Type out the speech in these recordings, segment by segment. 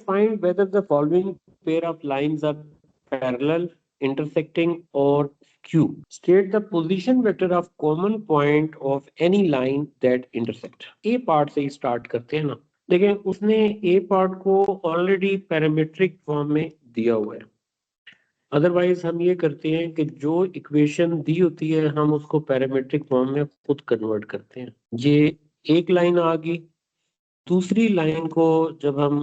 find whether the following pair of lines are parallel, intersecting, or skew. State the position vector of common point of any line that intersect. A part से ही start करते हैं ना. देखिए उसने A part को already parametric form में दिया हुआ है. अदरवाइज हम ये करते हैं कि जो इक्वेशन दी होती है हम उसको पैरामीट्रिक फॉर्म में खुद कन्वर्ट करते हैं. ये एक लाइन आ गई. दूसरी लाइन को जब हम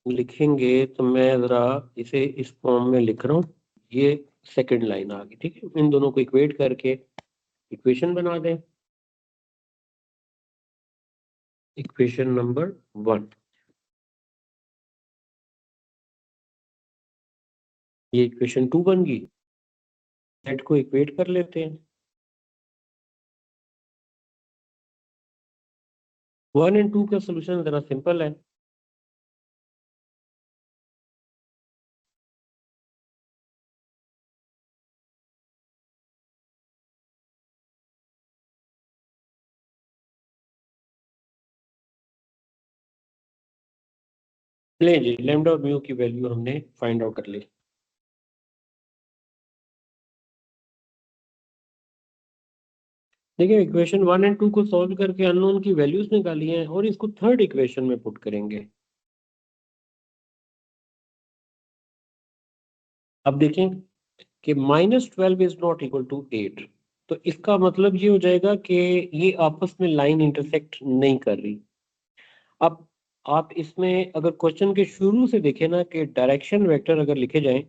लिखेंगे तो मैं जरा इसे इस फॉर्म में लिख रहा हूँ. ये सेकंड लाइन आ गई. ठीक है, इन दोनों को इक्वेट करके इक्वेशन बना दें. Equation number 1. ये इक्वेशन 2 बन गई. सेट को इक्वेट कर लेते हैं. 1 एंड 2 का सोल्यूशन जरा सिंपल है. ले जी, लैम्डा और म्यू की वैल्यू हमने फाइंड आउट कर ली. देखिए इक्वेशन 1 एंड 2 को सॉल्व करके अननोन की वैल्यूज निकाली हैं और इसको थर्ड इक्वेशन में पुट करेंगे. अब देखें कि -12 इज नॉट इक्वल टू 8. तो इसका मतलब ये हो जाएगा कि ये आपस में लाइन इंटरसेक्ट नहीं कर रही. अब आप इसमें अगर क्वेश्चन के शुरू से देखें ना कि डायरेक्शन वेक्टर अगर लिखे जाएं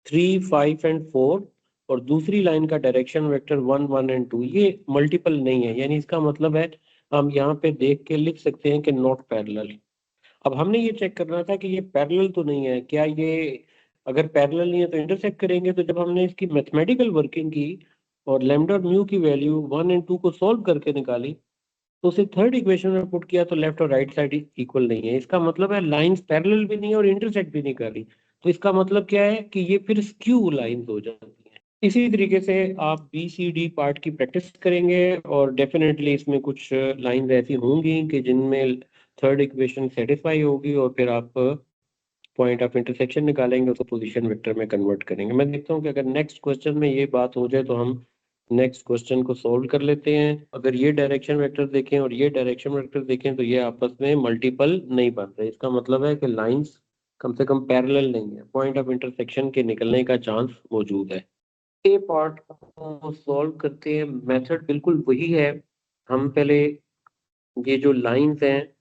3, 5 एंड 4 और दूसरी लाइन का डायरेक्शन वेक्टर 1, 1 एंड 2, ये मल्टीपल नहीं है. यानी इसका मतलब है हम यहाँ पे देख के लिख सकते हैं कि नॉट पैरेलल. अब हमने ये चेक करना था कि ये पैरेलल तो नहीं है. क्या ये अगर पैरेलल नहीं है तो इंटरसेक्ट करेंगे. तो जब हमने इसकी मैथमेटिकल वर्किंग की और लैम्डा और म्यू की वैल्यू 1 एंड 2 को सॉल्व करके निकाली तो उसे थर्ड इक्वेशन में पुट किया तो लेफ्ट और राइट साइड इक्वल नहीं है. इसका मतलब है लाइंस पैरेलल भी नहीं है और इंटरसेक्ट भी नहीं कर रही. तो इसका मतलब क्या है कि ये फिर स्क्यू लाइंस हो जाती हैं. इसी तरीके से आप BCD पार्ट की प्रैक्टिस करेंगे और डेफिनेटली इसमें कुछ लाइंस ऐसी होंगी कि जिनमें थर्ड इक्वेशन सेटिस्फाई होगी और फिर आप पॉइंट ऑफ इंटरसेक्शन निकालेंगे उसको पोजीशन वेक्टर में कन्वर्ट करेंगे. मैं देखता हूँ कि अगर नेक्स्ट क्वेश्चन में ये बात हो जाए तो हम नेक्स्ट क्वेश्चन को सोल्व कर लेते हैं. अगर ये डायरेक्शन वेक्टर देखें और ये डायरेक्शन वेक्टर देखें तो ये आपस में मल्टीपल नहीं बन रहे. इसका मतलब है कि लाइंस कम से कम पैरेलल नहीं है. पॉइंट ऑफ इंटरसेक्शन के निकलने का चांस मौजूद है. ये पार्ट को सॉल्व करते हैं. मेथड बिल्कुल वही है. हम पहले ये जो लाइंस हैं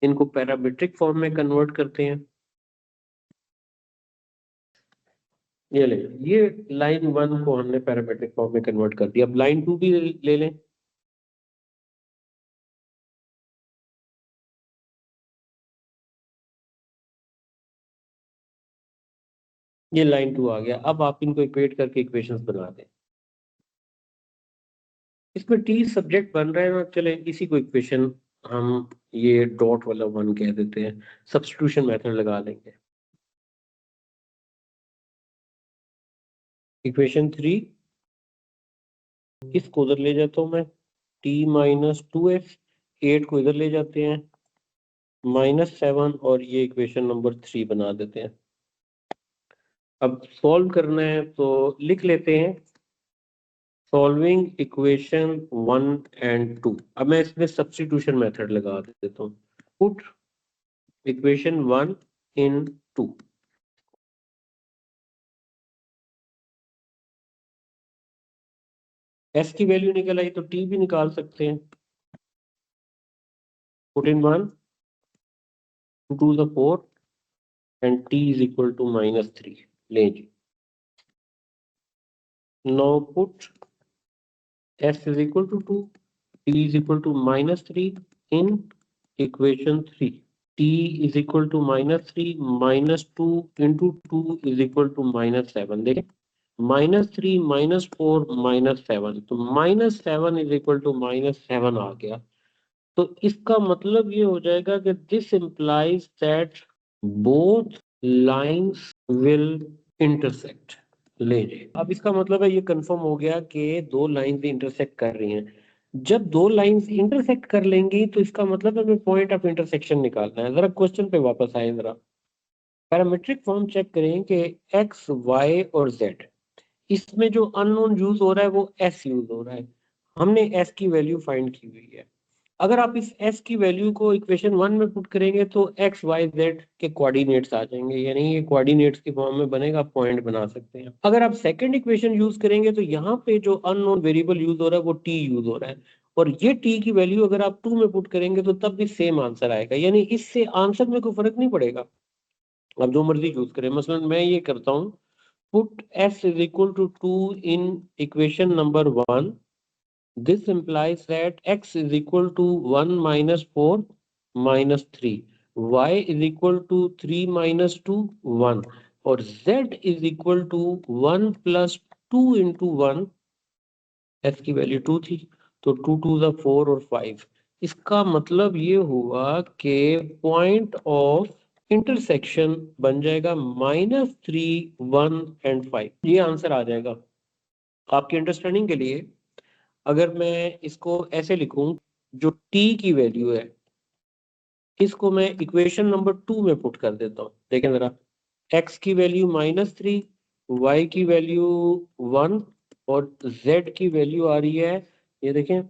इनको पैरामीट्रिक फॉर्म में कन्वर्ट करते हैं. ये ले, ये लाइन 1 को हमने पैरामीट्रिक फॉर्म में कन्वर्ट कर दिया. अब लाइन 2 भी ले लें. ये लाइन 2 आ गया. अब आप इनको इक्वेट करके इक्वेशंस बना दें. इसमें टी सब्जेक्ट बन रहा है ना. चले इसी को इक्वेशन हम ये डॉट वाला 1 कह देते हैं. सब्स्टिट्यूशन मेथड लगा लेंगे. इक्वेशन 3 इसको उधर ले जाता हूं मैं. t-2f 8 को इधर ले जाते हैं -7 और ये इक्वेशन नंबर 3 बना देते हैं. अब सॉल्व करना है तो लिख लेते हैं सॉल्विंग इक्वेशन 1 एंड 2. अब मैं इसमें सब्स्टिट्यूशन मेथड लगा देता हूँ. पुट इक्वेशन 1 इन 2. s की वैल्यू निकल आई तो t भी निकाल सकते हैं. Put in 1 2 to the 4 and t is equal to -3. ले जी. now put s is equal to 2, t is equal to -3 in equation 3. t is equal to -3 -2 into 2 is equal to -7. देखें -3 -4 -7 तो -7 is equal to -7 आ गया. तो इसका मतलब ये हो जाएगा कि this implies that both lines will intersect. ले जी. अब इसका मतलब है ये कंफर्म हो गया कि दो लाइंस इंटरसेक्ट कर रही हैं. जब दो लाइंस इंटरसेक्ट कर लेंगी तो इसका मतलब हमें पॉइंट ऑफ इंटरसेक्शन निकालना है। जरा क्वेश्चन पे वापस आए, जरा पैरामीट्रिक फॉर्म चेक करें कि एक्स वाई और जेड, इसमें जो अननोन यूज हो रहा है वो एस यूज हो रहा है। हमने एस की वैल्यू फाइंड की हुई है। अगर आप इस एस की वैल्यू को इक्वेशन 1 में पुट करेंगे तो एक्स वाई जेड के कोऑर्डिनेट्स आ जाएंगे, यानी ये कोऑर्डिनेट्स की फॉर्म में बनेगा, पॉइंट बना सकते हैं। अगर आप सेकंड इक्वेशन यूज करेंगे तो यहाँ पे जो अननोन वेरिएबल यूज हो रहा है वो टी यूज हो रहा है, और ये टी की वैल्यू अगर आप 2 में पुट करेंगे तो तब भी सेम आंसर आएगा, यानी इससे आंसर में कोई फर्क नहीं पड़ेगा। आप जो मर्जी यूज करें, मसलन मैं ये करता हूँ, put s is equal to 2 in equation number 1. This implies that x is equal to 1 minus 4 minus 3. Y is equal to 3 minus 2, 1. और z is equal to 1 plus 2 into 1. s की वैल्यू 2 थी, तो 2 2 ज़ा 4 और 5। इसका मतलब ये हुआ कि पॉइंट ऑफ इंटरसेक्शन बन जाएगा -3, 1 एंड 5। ये आंसर आ जाएगा। आपकी अंडरस्टैंडिंग के लिए अगर मैं इसको ऐसे लिखूं, जो t की वैल्यू है इसको मैं इक्वेशन नंबर 2 में पुट कर देता हूँ। देखें जरा, x की वैल्यू -3, y की वैल्यू 1 और z की वैल्यू आ रही है, ये देखें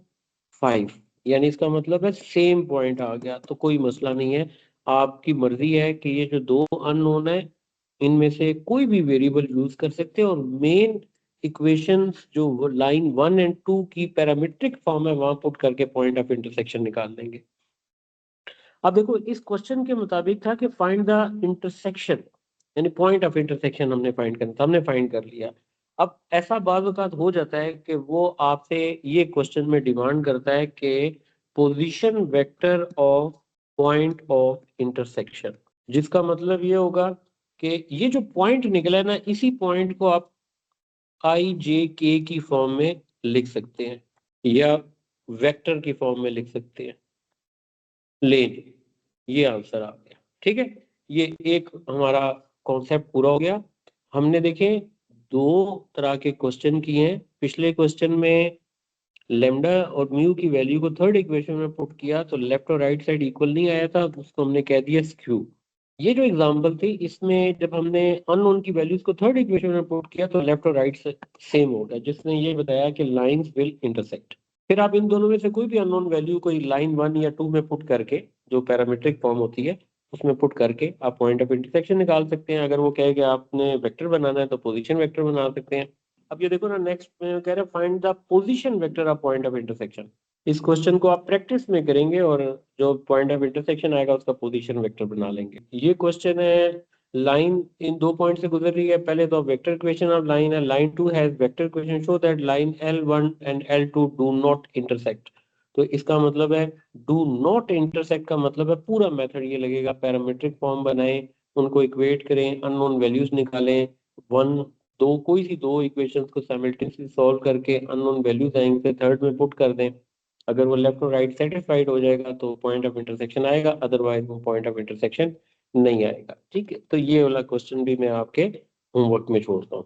5, यानी इसका मतलब है सेम पॉइंट आ गया, तो कोई मसला नहीं है। आपकी मर्जी है कि ये जो दो अननोन है इनमें से कोई भी वेरिएबल यूज कर सकते हैं, और मेन इक्वेशंस जो लाइन 1 एंड 2 की पैरामीट्रिक फॉर्म है वहां पुट करके पॉइंट ऑफ इंटरसेक्शन निकाल लेंगे। अब देखो, इस क्वेश्चन के मुताबिक था कि फाइंड द इंटरसेक्शन, यानी पॉइंट ऑफ इंटरसेक्शन हमने फाइंड करना था, हमने फाइंड कर लिया। अब ऐसा बाज़ औक़ात हो जाता है कि वो आपसे ये क्वेश्चन में डिमांड करता है कि position vector of point of intersection, जिसका मतलब ये होगा कि ये जो पॉइंट निकला है ना, इसी पॉइंट को आप आई जे के की फॉर्म में लिख सकते हैं या वेक्टर की फॉर्म में लिख सकते हैं। लेन, ये आंसर आ गया। ठीक है, ये एक हमारा कॉन्सेप्ट पूरा हो गया। हमने देखे दो तरह के क्वेश्चन किए हैं। पिछले क्वेश्चन में लेमडा और म्यू की वैल्यू को थर्ड इक्वेशन में पुट किया तो लेफ्ट और राइट साइड इक्वल नहीं आया था, उसको हमने कह दिया स्क्यू। ये जो एग्जांपल थी इसमें जब हमने अननोन की वैल्यूज को थर्ड इक्वेशन में पुट किया तो लेफ्ट और राइट सेम हो गया, जिसने ये बताया कि लाइंस विल इंटरसेक्ट। फिर आप इन दोनों में से कोई भी अननोन वैल्यू कोई लाइन 1 या 2 में पुट करके, जो पैरामीट्रिक फॉर्म होती है उसमें पुट करके आप पॉइंट ऑफ इंटरसेक्शन निकाल सकते हैं। अगर वो कहे कि आपने वेक्टर बनाना है तो पोजीशन वेक्टर बना सकते हैं। अब ये देखो ना, नेक्स्ट में कह रहे हैं find the position vector of point of intersection. इस क्वेश्चन को आप प्रैक्टिस में करेंगे और जो पॉइंट ऑफ इंटरसेक्शन आएगा उसका पोजीशन वेक्टर बना लेंगे। ये क्वेश्चन है, लाइन इन दो पॉइंट से गुजर रही है। पहले तो वेक्टर इक्वेशन ऑफ लाइन है, line 2 has vector equation show that line L1 and L2 do not intersect. तो इसका मतलब है डू नॉट इंटरसेक्ट का मतलब है पूरा मेथड ये लगेगा, पैरामीट्रिक फॉर्म बनाएं, उनको इक्वेट करें, अननोन वैल्यूज निकालें, वन दो कोई सी दो इक्वेशंस को साइमल्टेनियसली सॉल्व करके अननोन वैल्यूज आएंगे, थर्ड में पुट कर दें। अगर वो लेफ्ट और राइट सेटिस्फाइड हो जाएगा तो पॉइंट ऑफ इंटरसेक्शन आएगा, अदरवाइज वो पॉइंट ऑफ इंटरसेक्शन नहीं आएगा। ठीक है, तो ये वाला क्वेश्चन भी मैं आपके होमवर्क में छोड़ता हूँ।